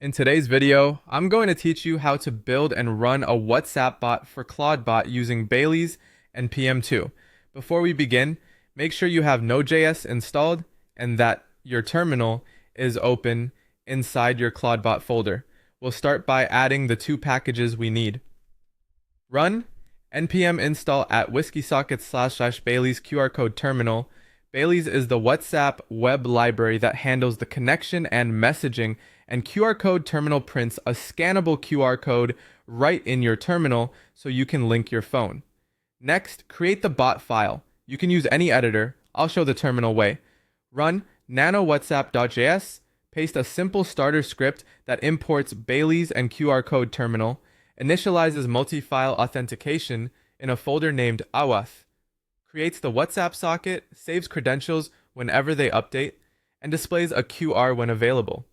In today's video, I'm going to teach you how to build and run a WhatsApp bot for Clawdbot using Baileys and PM2. Before we begin, make sure you have Node.js installed and that your terminal is open inside your Clawdbot folder. We'll start by adding the two packages we need. Run npm install at whiskysockets//Baileys QR code terminal. Baileys is the WhatsApp web library that handles the connection and messaging, and QR code terminal prints a scannable QR code right in your terminal so you can link your phone. Next, create the bot file. You can use any editor. I'll show the terminal way. Run nanowhatsapp.js, paste a simple starter script that imports Baileys and QR code terminal, initializes multi-file authentication in a folder named awath, creates the WhatsApp socket, saves credentials whenever they update, and displays a QR when available.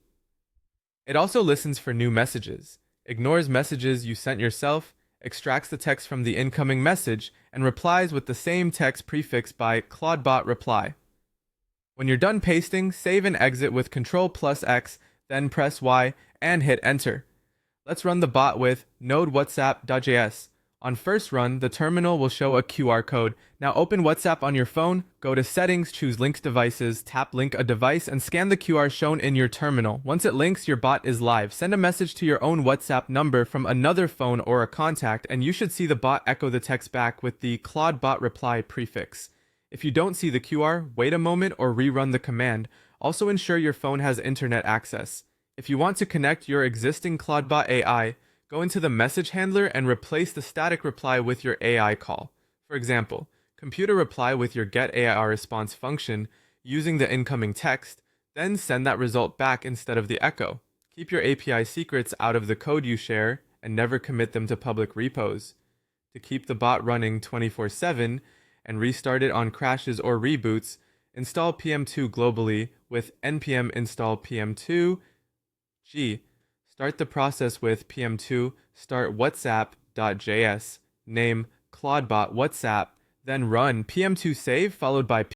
It also listens for new messages, ignores messages you sent yourself, extracts the text from the incoming message, and replies with the same text prefix by Clawdbot reply. When you're done pasting, save and exit with Ctrl+X, then press Y and hit enter. Let's run the bot with node.whatsapp.js. On first run, the terminal will show a QR code. Now open WhatsApp on your phone, go to Settings, choose Linked Devices, tap Link a Device, and scan the QR shown in your terminal. Once it links, your bot is live. Send a message to your own WhatsApp number from another phone or a contact, and you should see the bot echo the text back with the Clawdbot reply prefix. If you don't see the QR, wait a moment or rerun the command. Also ensure your phone has internet access. If you want to connect your existing Clawdbot AI, go into the message handler and replace the static reply with your AI call. For example, computer reply with your getAIResponse function using the incoming text, then send that result back instead of the echo. Keep your API secrets out of the code you share and never commit them to public repos. To keep the bot running 24/7 and restart it on crashes or reboots, install PM2 globally with npm install PM2. Start the process with PM2, start whatsapp.js, name Clawdbot WhatsApp, then run PM2 save followed by